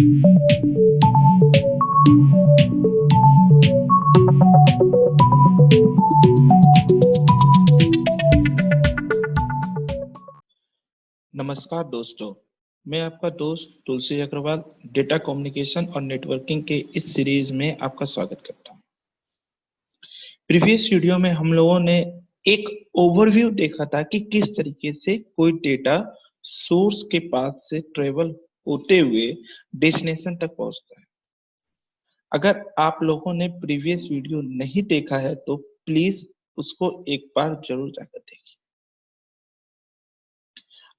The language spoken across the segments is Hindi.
नमस्कार दोस्तों, मैं आपका दोस्त तुलसी अग्रवाल डेटा कम्युनिकेशन और नेटवर्किंग के इस सीरीज में आपका स्वागत करता हूँ। प्रीवियस वीडियो में हम लोगों ने एक ओवरव्यू देखा था कि किस तरीके से कोई डेटा सोर्स के पास से ट्रेवल होते हुए डेस्टिनेशन तक पहुंचता है। अगर आप लोगों ने प्रीवियस वीडियो नहीं देखा है तो प्लीज उसको एक बार जरूर जाकर देखिए।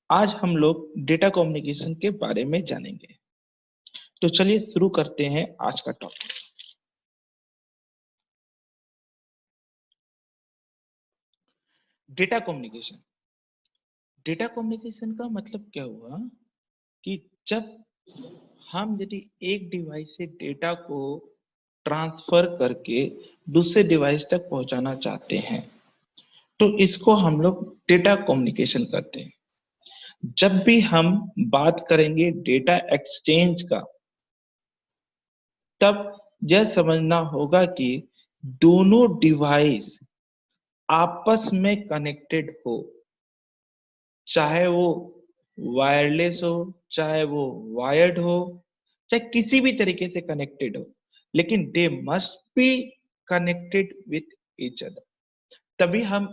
आज हम लोग डेटा कम्युनिकेशन के बारे में जानेंगे। तो चलिए शुरू करते हैं आज का topic. Data communication. Data communication का मतलब क्या हुआ कि जब हम यदि एक डिवाइस से डेटा को ट्रांसफर करके दूसरे डिवाइस तक पहुंचाना चाहते हैं तो इसको हम लोग डेटा कम्युनिकेशन करते हैं। जब भी हम बात करेंगे डेटा एक्सचेंज का, तब यह समझना होगा कि दोनों डिवाइस आपस में कनेक्टेड हो, चाहे वो वायरलेस हो, चाहे वो वायर्ड हो, चाहे किसी भी तरीके से कनेक्टेड हो, लेकिन they must be connected with each other. तभी हम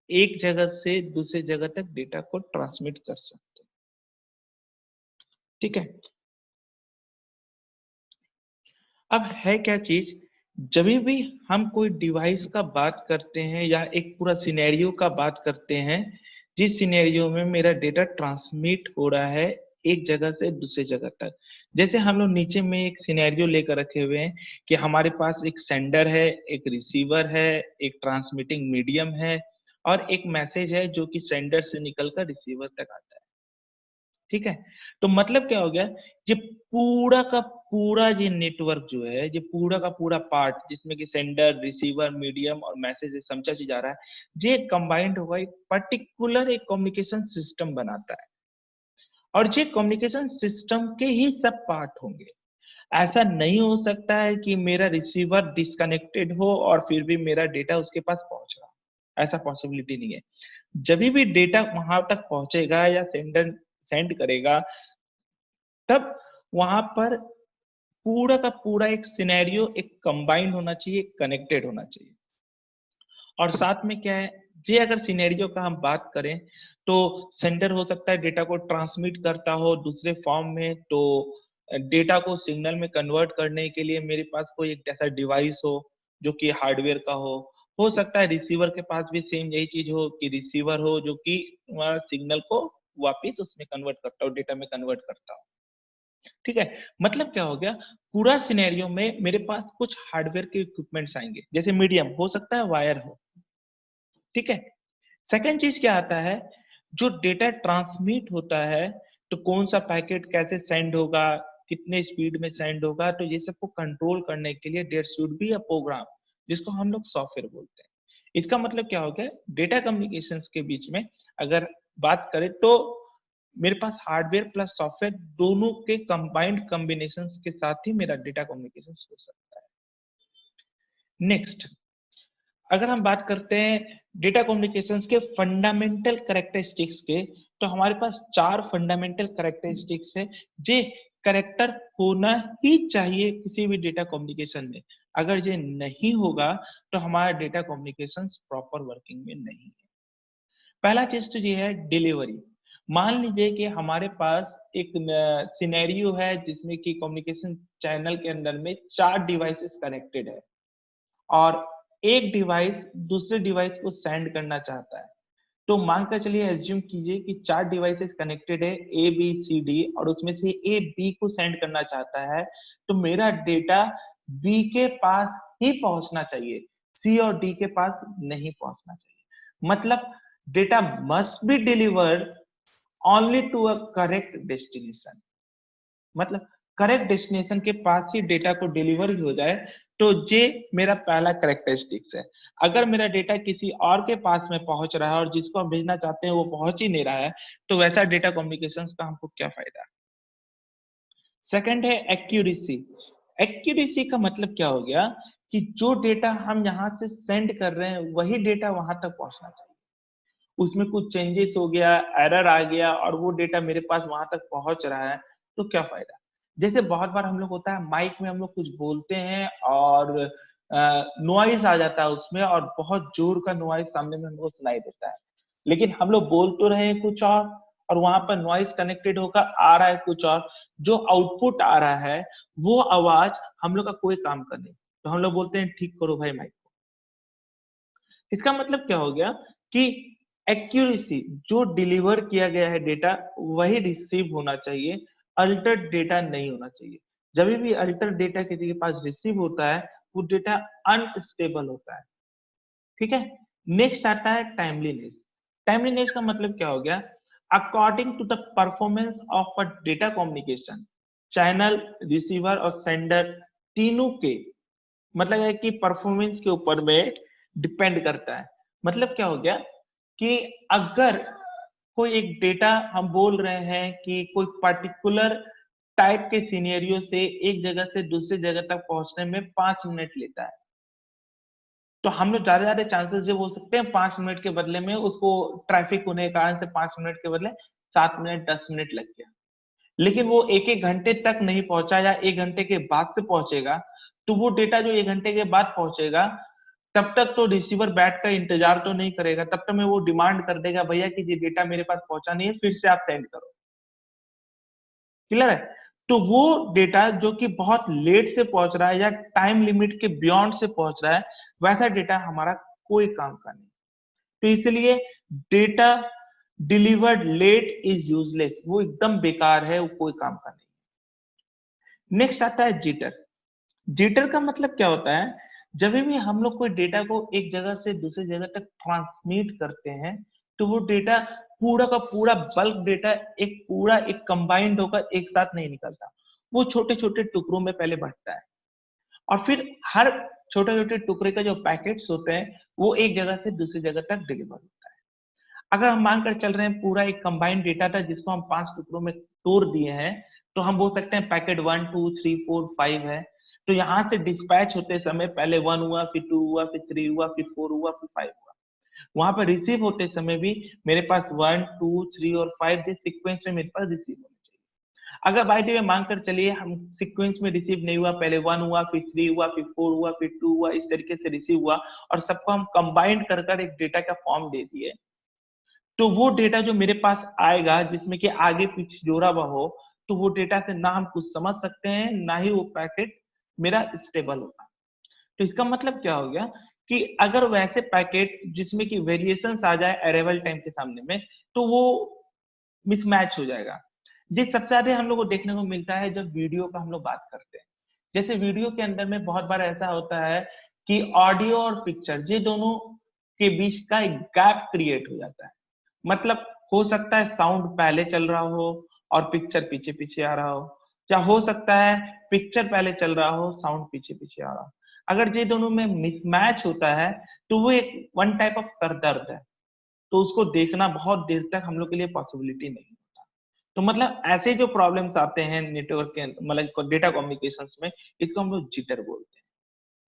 एक जगह से दूसरे जगह तक डेटा को ट्रांसमिट कर सकते हैं। ठीक है। अब है क्या चीज, जब भी हम कोई डिवाइस का बात करते हैं या एक पूरा सिनेरियो का बात करते हैं, जिस सिनेरियो में मेरा डेटा ट्रांसमिट हो रहा है एक जगह से दूसरे जगह तक। जैसे हम लोग नीचे में एक सिनेरियो लेकर रखे हुए हैं कि हमारे पास एक सेंडर है, एक रिसीवर है, एक ट्रांसमिटिंग मीडियम है और एक मैसेज है जो कि सेंडर से निकलकर रिसीवर तक आता है। ठीक है। तो मतलब क्या हो गया, ये पूरा का पूरा ये नेटवर्क जो है, ये पूरा का पूरा पार्ट जिसमें कि सेंडर, रिसीवर, मीडियम और मैसेज समझा चीज आ रहा है, ये कंबाइंड होगा एक पर्टिकुलर एक कम्युनिकेशन सिस्टम बनाता है। और ये कम्युनिकेशन सिस्टम के ही सब पार्ट होंगे। ऐसा नहीं हो सकता है कि मेरा रिसीवर डिस्कनेक्टेड हो और फिर भी मेरा डेटा उसके पास पहुंच रहा हो। ऐसा पॉसिबिलिटी नहीं है। जब भी डेटा वहां तक पहुंचेगा या सेंडर सेंड करेगा, तब वहां पर पूरा का पूरा एक सिनेरियो एक कंबाइंड होना चाहिए, कनेक्टेड होना चाहिए। और साथ में क्या है, जे अगर सिनेरियो का हम बात करें तो सेंडर हो सकता है डेटा को ट्रांसमिट करता हो दूसरे फॉर्म में, तो डेटा को सिग्नल में कन्वर्ट करने के लिए मेरे पास कोई एक ऐसा डिवाइस हो जो कि हार्डवेयर का हो सकता है रिसीवर के पास भी सेम यही चीज हो कि रिसीवर हो जो कि सिग्नल को वापिस उसमें कन्वर्ट करता हो, डेटा में कन्वर्ट करता हो। ठीक है। मतलब क्या हो गया, पूरा सिनेरियो में मेरे पास कुछ हार्डवेयर के इक्विपमेंट्स आएंगे, जैसे मीडियम हो सकता है वायर हो। ठीक है। सेकंड चीज क्या आता है, जो डेटा ट्रांसमिट होता है तो कौन सा पैकेट कैसे सेंड होगा, कितने स्पीड में सेंड होगा, तो ये सबको कंट्रोल करने के लिए there should be a program जिसको हम लोग सॉफ्टवेयर बोलते हैं। इसका मतलब क्या हो गया, डेटा कम्युनिकेशंस के बीच में अगर बात करें तो मेरे पास हार्डवेयर प्लस सॉफ्टवेयर दोनों के कंबाइंड कॉम्बिनेशंस के साथ ही मेरा डेटा कम्युनिकेशन हो सकता है। नेक्स्ट, अगर हम बात करते हैं डेटा कम्युनिकेशंस के फंडामेंटल कैरेक्टरिस्टिक्स के, तो हमारे पास 4 फंडामेंटल कैरेक्टरिस्टिक्स है जे कैरेक्टर होना ही चाहिए किसी भी डेटा कम्युनिकेशन में। अगर ये नहीं होगा तो हमारा डेटा कम्युनिकेशंस प्रॉपर वर्किंग में नहीं है। पहला चीज तो ये है डिलीवरी। मान लीजिए कि हमारे पास एक सिनेरियो है जिसमें कि कम्युनिकेशन चैनल के अंदर में 4 डिवाइसेस कनेक्टेड है और एक डिवाइस दूसरे डिवाइस को सेंड करना चाहता है। तो मान कर चलिए, एज्यूम कीजिए कि 4 डिवाइसेस कनेक्टेड है ए बी सी डी और उसमें से ए बी को सेंड करना चाहता है, तो मेरा डेटा बी के पास ही पहुंचना चाहिए, सी और डी के पास नहीं पहुंचना चाहिए। मतलब data must be delivered only to a correct destination. मतलब करेक्ट डेस्टिनेशन के पास ही डेटा को डिलीवर हो जाए, तो ये मेरा पहला कैरेक्टरिस्टिक्स है। अगर मेरा डेटा किसी और के पास में पहुंच रहा है और जिसको हम भेजना चाहते हैं वो पहुंच ही नहीं रहा है, तो वैसा डेटा कम्युनिकेशंस का हमको क्या फायदा। सेकंड है एक्यूरेसी। एक्यूरेसी का मतलब क्या हो गया कि जो डेटा हम यहाँ से सेंड कर रहे हैं वही डेटा वहां तक पहुंचना चाहिए। उसमें कुछ चेंजेस हो गया, एरर आ गया और वो डेटा मेरे पास वहां तक पहुंच रहा है तो क्या फायदा। जैसे बहुत बार हम लोग होता है माइक में हम लोग कुछ बोलते हैं और नॉइज आ जाता है उसमें और बहुत जोर का नॉइज सामने में हमको सुनाई देता है, लेकिन हम लोग बोल तो रहे हैं कुछ और वहां पर नॉइज कनेक्टेड होकर आ रहा है कुछ और, जो आउटपुट आ रहा है वो आवाज हम लोग का कोई काम का नहीं, तो हम लोग बोलते हैं ठीक करो भाई माइक। इसका मतलब क्या हो गया कि एक्यूरेसी, जो डिलीवर किया गया है डेटा वही रिसीव होना चाहिए, अल्टर्ड डेटा नहीं होना चाहिए। जब भी अल्टर्ड डेटा किसी के पास रिसीव होता है वो डेटा अनस्टेबल होता है। ठीक है। नेक्स्ट आता है टाइमलीनेस। टाइमलीनेस का मतलब क्या हो गया, according to the performance of a data communication, channel, receiver और सेंडर तीनों के मतलब है कि परफॉर्मेंस के ऊपर में डिपेंड करता है। मतलब क्या हो गया कि अगर कोई एक डेटा हम बोल रहे हैं कि कोई पर्टिकुलर टाइप के सिनेरियो से एक जगह से दूसरी जगह तक पहुंचने में 5 मिनट लेता है, तो हम लोग ज्यादा चांसेस ये हो सकते हैं 5 मिनट के बदले में उसको ट्रैफिक होने के कारण से 5 मिनट के बदले 7 मिनट 10 मिनट लग गया, लेकिन वो एक एक घंटे तक नहीं पहुंचा या एक घंटे के बाद से पहुंचेगा, तो वो डेटा जो एक घंटे के बाद पहुंचेगा तब तक तो रिसीवर बैठ कर इंतजार तो नहीं करेगा, तब तक में वो डिमांड कर देगा भैया कि ये डेटा मेरे पास पहुंचा नहीं है फिर से आप सेंड करो। क्लियर है। तो वो डेटा जो कि बहुत लेट से पहुंच रहा है या टाइम लिमिट के बियॉन्ड से पहुंच रहा है वैसा डेटा हमारा कोई काम का नहीं। तो इसलिए data delivered late is useless, वो एकदम बेकार है, वो कोई काम का नहीं। नेक्स्ट आता है जिटर। जिटर का मतलब क्या होता है, जब भी हम लोग कोई डेटा को एक जगह से दूसरी जगह तक ट्रांसमिट करते हैं तो वो डेटा पूरा का पूरा बल्क डेटा एक कंबाइंड होकर एक साथ नहीं निकलता, वो छोटे छोटे टुकड़ों में पहले बढ़ता है और फिर हर छोटे छोटे टुकड़े का जो पैकेट्स होते हैं वो एक जगह से दूसरी जगह तक डिलीवर होता है। अगर हम मानकर चल रहे हैं पूरा एक कंबाइंड डेटा था जिसको हम 5 टुकड़ों में तोड़ दिए हैं, तो हम बोल सकते हैं पैकेट 1 2 3 4 5 है। तो यहाँ से डिस्पैच होते समय पहले 1 हुआ, फिर 2 हुआ, फिर 3 हुआ, फिर 4 हुआ, फिर 5 हुआ। वहां पर रिसीव होते समय भी मेरे पास 1 2 3 और 5 जिस सीक्वेंस में मेरे पास रिसीव होना चाहिए। अगर बाय द वे मानकर चलिए हम सीक्वेंस में रिसीव नहीं हुआ, पहले 1 हुआ, फिर 3 हुआ, फिर 4 हुआ, फिर 2 हुआ, इस तरीके से रिसीव हुआ और सबको हम कंबाइंड कर कर एक डेटा का फॉर्म दे दिए, तो वो डेटा जो मेरे पास आएगा जिसमें कि आगे पीछे जोड़ा हुआ हो, तो वो डेटा से ना हम कुछ समझ सकते हैं ना ही वो पैकेट मेरा स्टेबल होगा। तो इसका मतलब क्या हो गया कि अगर वैसे पैकेट जिसमें कि वेरिएशंस आ जाए अराइवल टाइम के सामने में, तो वो मिसमैच हो जाएगा। ये सबसे ज्यादा हम लोग को देखने को मिलता है जब वीडियो का हम लोग बात करते हैं। जैसे वीडियो के अंदर में बहुत बार ऐसा होता है कि ऑडियो और पिक्चर ये दोनों के बीच का एक गैप क्रिएट हो जाता है। मतलब हो सकता है साउंड पहले चल रहा हो और पिक्चर पीछे पीछे आ रहा हो, या हो सकता है पिक्चर पहले चल रहा हो साउंड पीछे पीछे आ रहा हो। अगर ये दोनों में मिसमैच होता है तो वो एक वन टाइप ऑफ सरदर्द है, तो उसको देखना बहुत देर तक हम लोग के लिए पॉसिबिलिटी नहीं होता। तो मतलब ऐसे जो प्रॉब्लम्स आते हैं नेटवर्क के मतलब डेटा कम्युनिकेशंस में, इसको हम लोग जिटर बोलते हैं।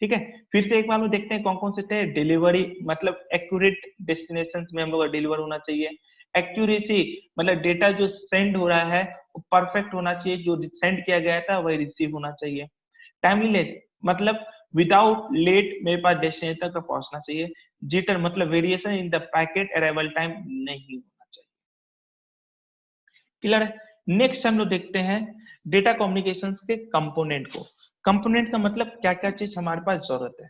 ठीक है। फिर से एक बार हम देखते हैं कौन कौन से थे। डिलीवरी मतलब एक्यूरेट डेस्टिनेशन में हम लोग का डिलीवर होना चाहिए। एक्यूरेसी मतलब डेटा जो सेंड हो रहा है वो परफेक्ट होना चाहिए, जो सेंड किया गया था वही रिसीव होना चाहिए। टाइमलीनेस मतलब विदाउट लेट मेरे पास डेस्टिनेशन तक पहुंचना चाहिए। जिटर मतलब variation in the packet arrival time नहीं होना चाहिए। क्लियर है। नेक्स्ट हम लोग देखते हैं डेटा कम्युनिकेशंस के कंपोनेंट को। कंपोनेंट का मतलब क्या क्या चीज हमारे पास जरूरत है।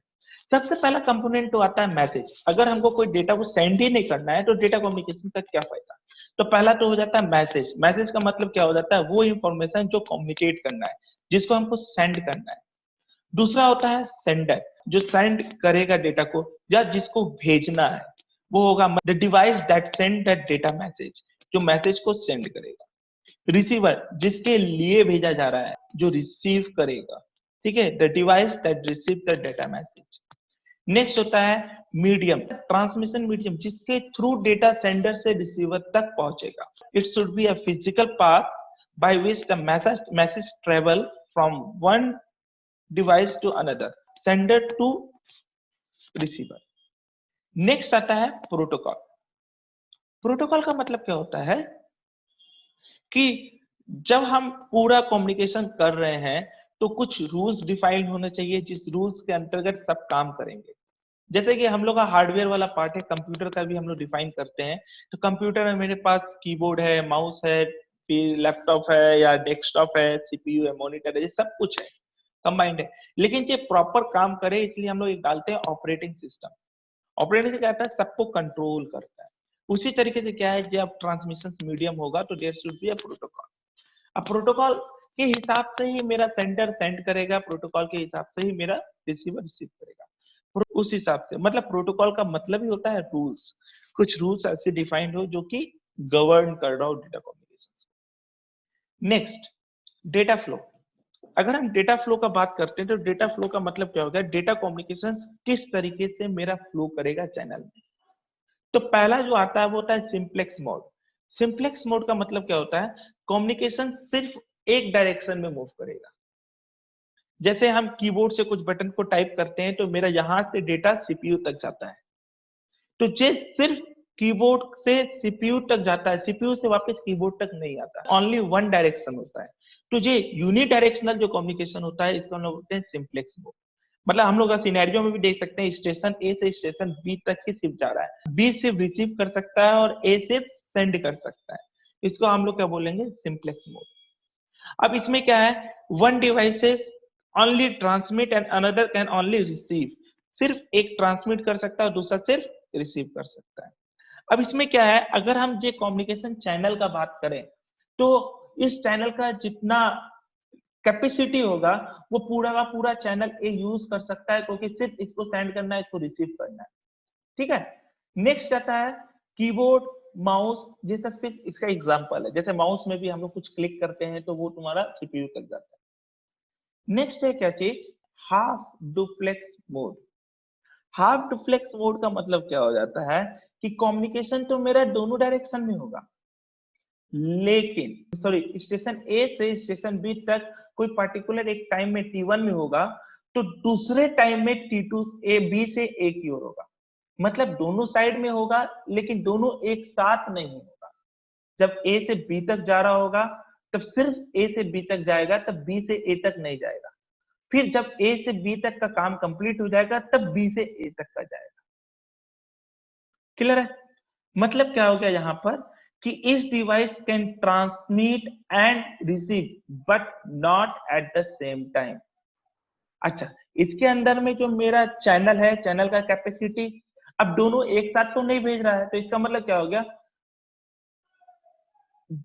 सबसे पहला कंपोनेंट तो आता है मैसेज। अगर हमको कोई डेटा को सेंड ही नहीं करना है तो डेटा कम्युनिकेशन का क्या फायदा। तो पहला तो हो जाता है मैसेज। मैसेज का मतलब क्या हो जाता है, वो इंफॉर्मेशन जो कम्युनिकेट करना है, जिसको हमको सेंड करना है। दूसरा होता है सेंडर, जो सेंड करेगा डेटा को या जिसको भेजना है, वो होगा the device that send that data message, जो मैसेज को सेंड करेगा। रिसीवर, जिसके लिए भेजा जा रहा है, जो रिसीव करेगा। ठीक है, the device that receive the data message. Next होता है मीडियम, ट्रांसमिशन मीडियम, जिसके थ्रू डेटा सेंडर से रिसीवर तक पहुंचेगा। It should be a physical path by which the message travel from one device to another, sender to receiver. Next आता है प्रोटोकॉल। प्रोटोकॉल का मतलब क्या होता है कि जब हम पूरा कम्युनिकेशन कर रहे हैं तो कुछ रूल्स डिफाइंड होने चाहिए जिस रूल्स के अंतर्गत सब काम करेंगे। जैसे कि हम लोग का हार्डवेयर वाला पार्ट है, कंप्यूटर का भी हम लोग डिफाइन करते हैं। तो कंप्यूटर में मेरे पास कीबोर्ड है, माउस है, फिर लैपटॉप है या डेस्कटॉप है, सीपीयू है, मॉनिटर है, ये सब कुछ है, कंबाइंड है। लेकिन ये प्रॉपर काम करे इसलिए हम लोग एक डालते हैं ऑपरेटिंग सिस्टम। ऑपरेटिंग से क्या होता है, सबको कंट्रोल करता है। उसी तरीके से क्या है, जब ट्रांसमिशन मीडियम होगा तो there should be a protocol. अब प्रोटोकॉल के हिसाब से ही मेरा सेंडर सेंड करेगा, प्रोटोकॉल के हिसाब से ही मेरा रिसीवर रिसीव करेगा। उस हिसाब से मतलब प्रोटोकॉल का मतलब ही होता है रूल्स। कुछ रूल्स ऐसे डिफाइंड हो जो कि गवर्न कर रहा हो data communication. Next, data flow. अगर हम डेटा फ्लो का बात करते हैं तो डेटा फ्लो का मतलब क्या होगा, डेटा कम्युनिकेशन किस तरीके से मेरा फ्लो करेगा चैनल में। तो पहला जो आता है वो होता है सिंप्लेक्स मोड। सिंप्लेक्स मोड का मतलब क्या होता है, कम्युनिकेशन सिर्फ एक डायरेक्शन में मूव करेगा। जैसे हम कीबोर्ड से कुछ बटन को टाइप करते हैं तो मेरा यहां से डेटा सीपीयू तक जाता है। तो जे सिर्फ कीबोर्ड से सीपीयू तक जाता है, सीपीयू से वापस कीबोर्ड तक नहीं आता, ओनली वन डायरेक्शन होता है। तो ये यूनिडायरेक्शनल जो कम्युनिकेशन होता है इसको हम लोग बोलते हैं सिंप्लेक्स मोड। मतलब हम लोग सिनेरियो में भी देख सकते हैं, स्टेशन ए से स्टेशन बी तक ही सिर्फ जा रहा है, बी सिर्फ रिसीव कर सकता है और ए सिर्फ सेंड कर सकता है। इसको हम लोग क्या बोलेंगे, सिंप्लेक्स मोड। अब इसमें क्या है, one devices only transmit and another can only receive. सिर्फ एक ट्रांसमिट कर सकता है, दूसरा सिर्फ रिसीव कर सकता है। अब इसमें क्या है, अगर हम जो कम्युनिकेशन चैनल का बात करें तो इस चैनल का जितना कैपेसिटी होगा वो पूरा का पूरा चैनल ए यूज कर सकता है, क्योंकि सिर्फ इसको सेंड करना है, इसको रिसीव करना है। ठीक है। नेक्स्ट आता है कीबोर्ड, माउस, ये सब सिर्फ इसका एग्जांपल है। जैसे माउस में भी हम लोग कुछ क्लिक करते हैं तो वो तुम्हारा सीपीयू तक जाता है। नेक्स्ट है क्या चीज, half duplex mode. Half duplex mode का मतलब क्या हो जाता है कि कम्युनिकेशन तो मेरा दोनों डायरेक्शन में होगा, लेकिन सॉरी स्टेशन ए से स्टेशन बी तक कोई पर्टिकुलर एक टाइम में T1 में होगा तो दूसरे टाइम में T2 ए बी से ए की ओर होगा। मतलब दोनों साइड में होगा लेकिन दोनों एक साथ नहीं होगा। जब ए से बी तक जा रहा होगा तब सिर्फ ए से बी तक जाएगा, तब बी से ए तक नहीं जाएगा। फिर जब ए से बी तक का काम कंप्लीट हो जाएगा तब बी से ए तक का जाएगा। क्लियर है। मतलब क्या हो गया यहाँ पर कि इस device can transmit and receive but not at the same time. अच्छा, इसके अंदर में जो मेरा चैनल है, चैनल का कैपेसिटी अब दोनों एक साथ तो नहीं भेज रहा है, तो इसका मतलब क्या हो गया,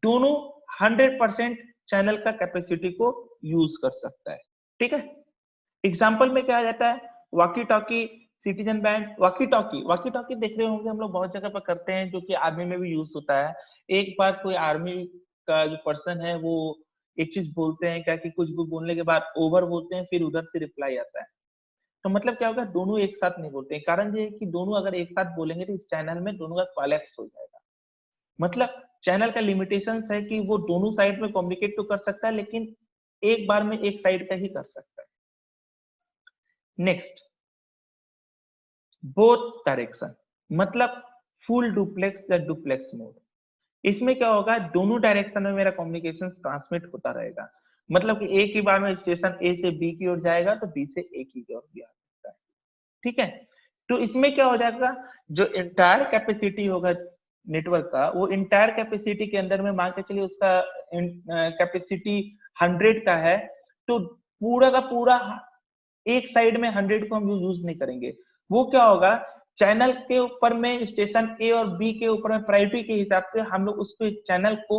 दोनों 100% चैनल का कैपेसिटी को यूज कर सकता है। ठीक है। एग्जाम्पल में क्या आ जाता है, walkie talkie, citizen band. Walkie talkie देख रहे होंगे हम लोग बहुत जगह पर करते हैं, जो कि आर्मी में भी यूज होता है। एक बार कोई आर्मी का जो पर्सन है वो एक चीज बोलते हैं क्या कि कुछ भी बोलने के बाद ओवर बोलते हैं, फिर उधर से रिप्लाई आता है। तो मतलब क्या होगा, दोनों एक साथ नहीं बोलते हैं। कारण ये है कि दोनों अगर एक साथ बोलेंगे तो इस चैनल में दोनों का कोलैप्स हो जाएगा। मतलब चैनल का लिमिटेशंस है कि वो दोनों साइड में कम्युनिकेट तो कर सकता है लेकिन एक बार में एक साइड का ही कर सकता है। नेक्स्ट, बोथ डायरेक्शन, मतलब फुल डुप्लेक्स या डुप्लेक्स मोड। इसमें क्या होगा, दोनों डायरेक्शन में मेरा कम्युनिकेशन ट्रांसमिट होता रहेगा। मतलब कि एक ही बार में स्टेशन ए से बी की ओर जाएगा तो बी से ए की ओर भी आ सकता है। ठीक है। तो इसमें क्या हो जाएगा, जो इंटायर कैपेसिटी होगा नेटवर्क का, वो इंटायर कैपेसिटी के अंदर में मान के चलिए उसका कैपेसिटी 100 का है, तो पूरा का पूरा एक साइड में 100 को हम यूज नहीं करेंगे। वो क्या होगा, चैनल के ऊपर में स्टेशन ए और बी के ऊपर में प्रायोरिटी के हिसाब से हम लोग उसको चैनल को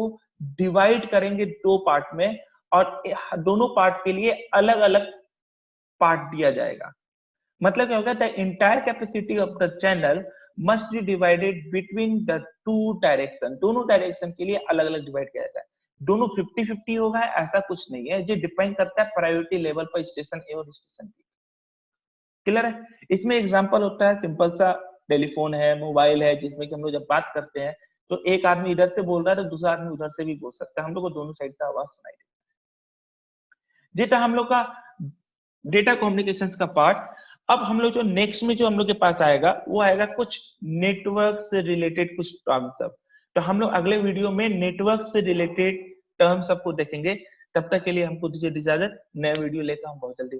डिवाइड करेंगे दो पार्ट में, और दोनों पार्ट के लिए अलग अलग पार्ट दिया जाएगा। मतलब क्या होगा, the entire capacity of the channel must be divided between the two direction. दोनों डायरेक्शन के लिए अलग अलग डिवाइड किया जाता है। दोनों 50-50 होगा ऐसा कुछ नहीं है, जो डिपेंड करता है प्रायोरिटी लेवल पर स्टेशन ए और स्टेशन बी। क्लियर है। इसमें एग्जांपल होता है, सिंपल सा टेलीफोन है, मोबाइल है, जिसमें कि हम लोग जब बात करते हैं तो एक आदमी इधर से बोल रहा है तो दूसरा आदमी उधर से भी बोल सकता है, हम लोग को दोनों साइड का आवाज सुनाई देता है। ये था हम लोग का डेटा कम्युनिकेशन का पार्ट। अब हम लोग जो नेक्स्ट में जो हम लोग के पास आएगा वो आएगा कुछ नेटवर्क से रिलेटेड कुछ टर्म्स सब। तो हम लोग अगले वीडियो में नेटवर्क से रिलेटेड टर्म्स सबको देखेंगे। तब तक के लिए हमको दीजिए इजाजत, नया वीडियो लेकर हम बहुत जल्दी